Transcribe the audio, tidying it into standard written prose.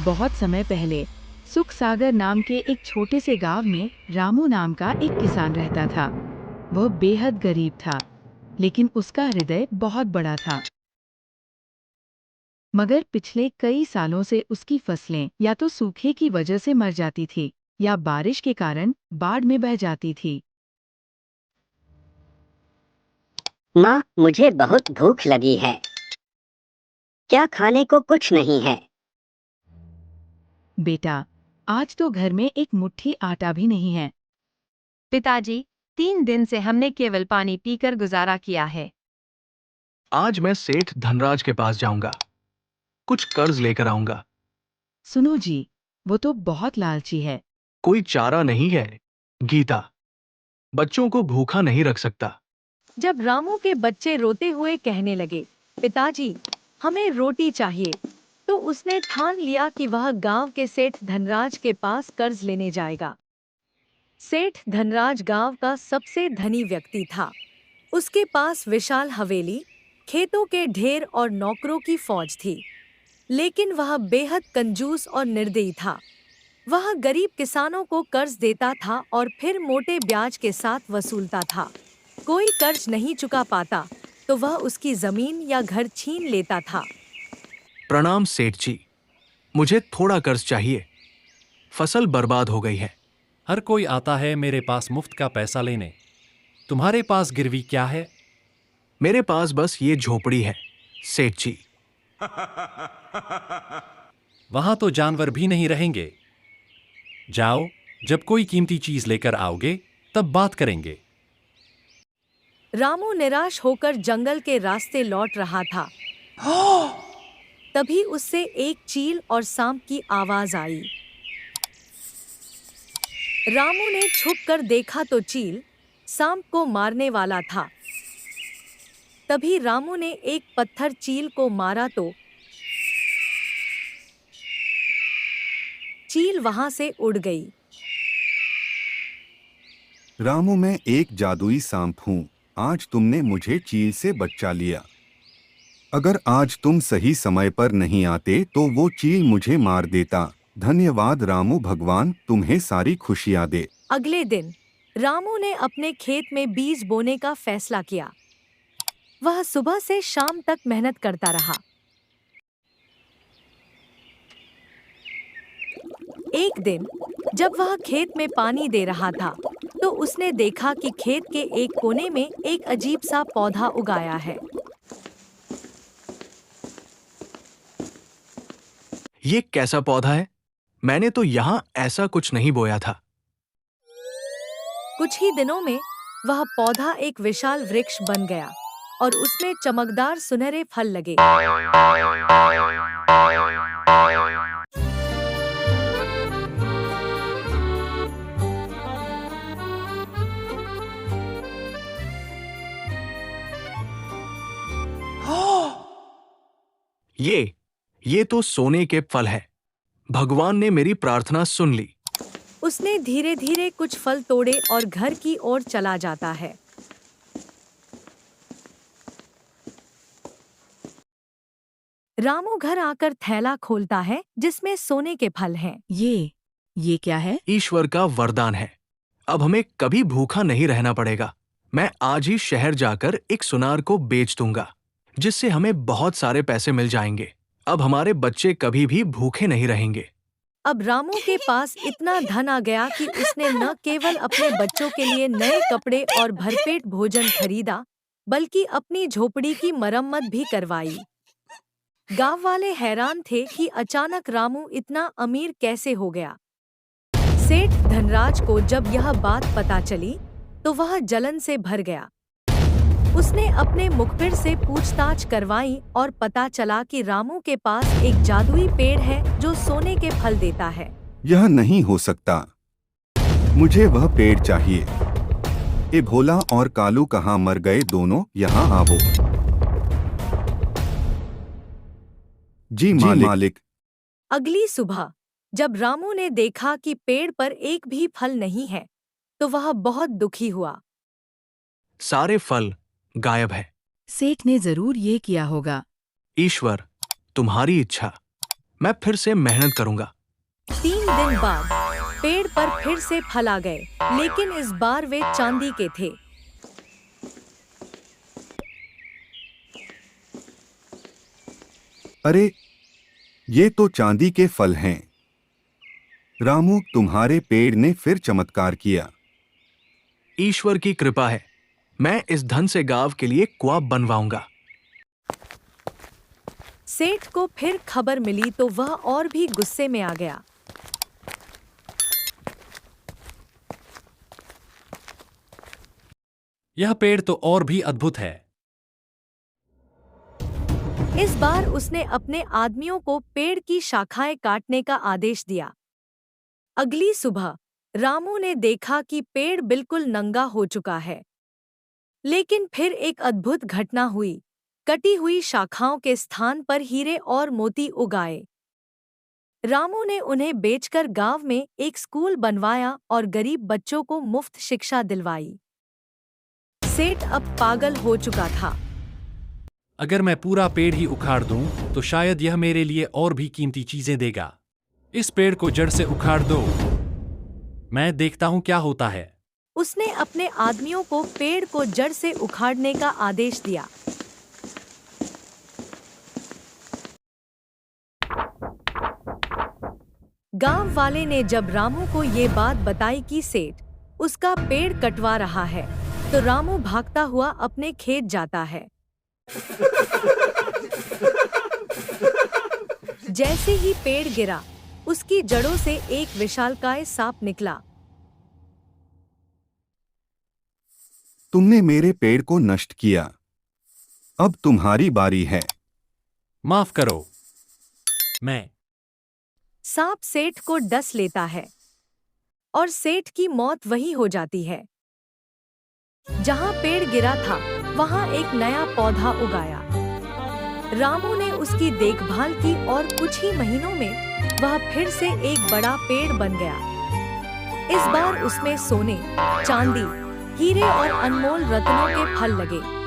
बहुत समय पहले सुख सागर नाम के एक छोटे से गांव में रामू नाम का एक किसान रहता था। वह बेहद गरीब था, लेकिन उसका हृदय बहुत बड़ा था। मगर पिछले कई सालों से उसकी फसलें या तो सूखे की वजह से मर जाती थी या बारिश के कारण बाढ़ में बह जाती थी। माँ, मुझे बहुत भूख लगी है। क्या खाने को कुछ नहीं है? बेटा, आज तो घर में एक मुट्ठी आटा भी नहीं है। पिताजी, 3 दिन से हमने केवल पानी पीकर गुजारा किया है। आज मैं सेठ धनराज के पास जाऊंगा, कुछ कर्ज लेकर आऊंगा। सुनो जी, वो तो बहुत लालची है। कोई चारा नहीं है, गीता। बच्चों को भूखा नहीं रख सकता। जब रामू के बच्चे रोते हुए कहने लगे, पिताजी, हमें रोटी चाहिए, तो उसने ठान लिया कि वह गांव के सेठ धनराज के पास कर्ज लेने जाएगा। सेठ धनराज गांव का सबसे धनी व्यक्ति था। उसके पास विशाल हवेली, खेतों के ढेर और नौकरों की फौज थी। लेकिन वह बेहद कंजूस और निर्दयी था। वह गरीब किसानों को कर्ज देता था और फिर मोटे ब्याज के साथ वसूलता था। कोई कर्ज नहीं चुका पाता तो वह उसकी जमीन या घर छीन लेता था। प्रणाम सेठ जी, मुझे थोड़ा कर्ज चाहिए। फसल बर्बाद हो गई है। हर कोई आता है मेरे पास मुफ्त का पैसा लेने। तुम्हारे पास गिरवी क्या है? मेरे पास बस ये झोपड़ी है, सेठ जी। वहां तो जानवर भी नहीं रहेंगे। जाओ, जब कोई कीमती चीज लेकर आओगे तब बात करेंगे। रामू निराश होकर जंगल के रास्ते लौट रहा था। तभी उससे एक चील और सांप की आवाज आई। रामू ने छुपकर देखा तो चील सांप को मारने वाला था। तभी रामू ने एक पत्थर चील को मारा तो चील वहां से उड़ गई। रामू, मैं एक जादुई सांप हूँ। आज तुमने मुझे चील से बचा लिया। अगर आज तुम सही समय पर नहीं आते तो वो चील मुझे मार देता। धन्यवाद रामू, भगवान तुम्हें सारी खुशियाँ दे। अगले दिन रामू ने अपने खेत में बीज बोने का फैसला किया। वह सुबह से शाम तक मेहनत करता रहा। एक दिन जब वह खेत में पानी दे रहा था तो उसने देखा कि खेत के एक कोने में एक अजीब सा पौधा उगाया है। ये कैसा पौधा है? मैंने तो यहाँ ऐसा कुछ नहीं बोया था। कुछ ही दिनों में वह पौधा एक विशाल वृक्ष बन गया और उसमें चमकदार सुनहरे फल लगे। ये तो सोने के फल है। भगवान ने मेरी प्रार्थना सुन ली। उसने धीरे धीरे कुछ फल तोड़े और घर की ओर चला जाता है। रामू घर आकर थैला खोलता है जिसमें सोने के फल हैं। ये क्या है? ईश्वर का वरदान है। अब हमें कभी भूखा नहीं रहना पड़ेगा। मैं आज ही शहर जाकर एक सुनार को बेच दूंगा, जिससे हमें बहुत सारे पैसे मिल जाएंगे। अब हमारे बच्चे कभी भी भूखे नहीं रहेंगे। अब रामू के पास इतना धन आ गया कि उसने न केवल अपने बच्चों के लिए नए कपड़े और भरपेट भोजन खरीदा, बल्कि अपनी झोपड़ी की मरम्मत भी करवाई। गांव वाले हैरान थे कि अचानक रामू इतना अमीर कैसे हो गया। सेठ धनराज को जब यह बात पता चली तो वह जलन से भर गया। उसने अपने मुखबिर से पूछताछ करवाई और पता चला कि रामू के पास एक जादुई पेड़ है जो सोने के फल देता है। यह नहीं हो सकता। मुझे वह पेड़ चाहिए। ए भोला और कालू कहाँ मर गए? दोनों यहाँ आओ। जी मालिक। अगली सुबह जब रामू ने देखा कि पेड़ पर एक भी फल नहीं है तो वह बहुत दुखी हुआ। सारे फल गायब है। सेठ ने जरूर ये किया होगा। ईश्वर, तुम्हारी इच्छा। मैं फिर से मेहनत करूंगा। 3 दिन बाद पेड़ पर फिर से फल आ गए, लेकिन इस बार वे चांदी के थे। अरे, ये तो चांदी के फल हैं। रामू, तुम्हारे पेड़ ने फिर चमत्कार किया। ईश्वर की कृपा है। मैं इस धन से गांव के लिए कुआं बनवाऊंगा। सेठ को फिर खबर मिली तो वह और भी गुस्से में आ गया। यह पेड़ तो और भी अद्भुत है। इस बार उसने अपने आदमियों को पेड़ की शाखाएं काटने का आदेश दिया। अगली सुबह रामू ने देखा कि पेड़ बिल्कुल नंगा हो चुका है। लेकिन फिर एक अद्भुत घटना हुई। कटी हुई शाखाओं के स्थान पर हीरे और मोती उगाए। रामू ने उन्हें बेचकर गांव में एक स्कूल बनवाया और गरीब बच्चों को मुफ्त शिक्षा दिलवाई। सेठ अब पागल हो चुका था। अगर मैं पूरा पेड़ ही उखाड़ दूं, तो शायद यह मेरे लिए और भी कीमती चीजें देगा। इस पेड़ को जड़ से उखाड़ दो। मैं देखता हूं क्या होता है। उसने अपने आदमियों को पेड़ को जड़ से उखाड़ने का आदेश दिया। गांव वाले ने जब रामू को ये बात बताई कि सेठ उसका पेड़ कटवा रहा है, तो रामू भागता हुआ अपने खेत जाता है। जैसे ही पेड़ गिरा, उसकी जड़ों से एक विशालकाय सांप निकला। तुमने मेरे पेड़ को नष्ट किया। अब तुम्हारी बारी है। माफ करो। मैं सांप सेठ को डस लेता है और सेठ की मौत वहीं हो जाती है। जहां पेड़ गिरा था, वहां एक नया पौधा उगाया। रामू ने उसकी देखभाल की और कुछ ही महीनों में वह फिर से एक बड़ा पेड़ बन गया। इस बार उसमें सोने, चांदी, हीरे और अनमोल रत्नों के फल लगे।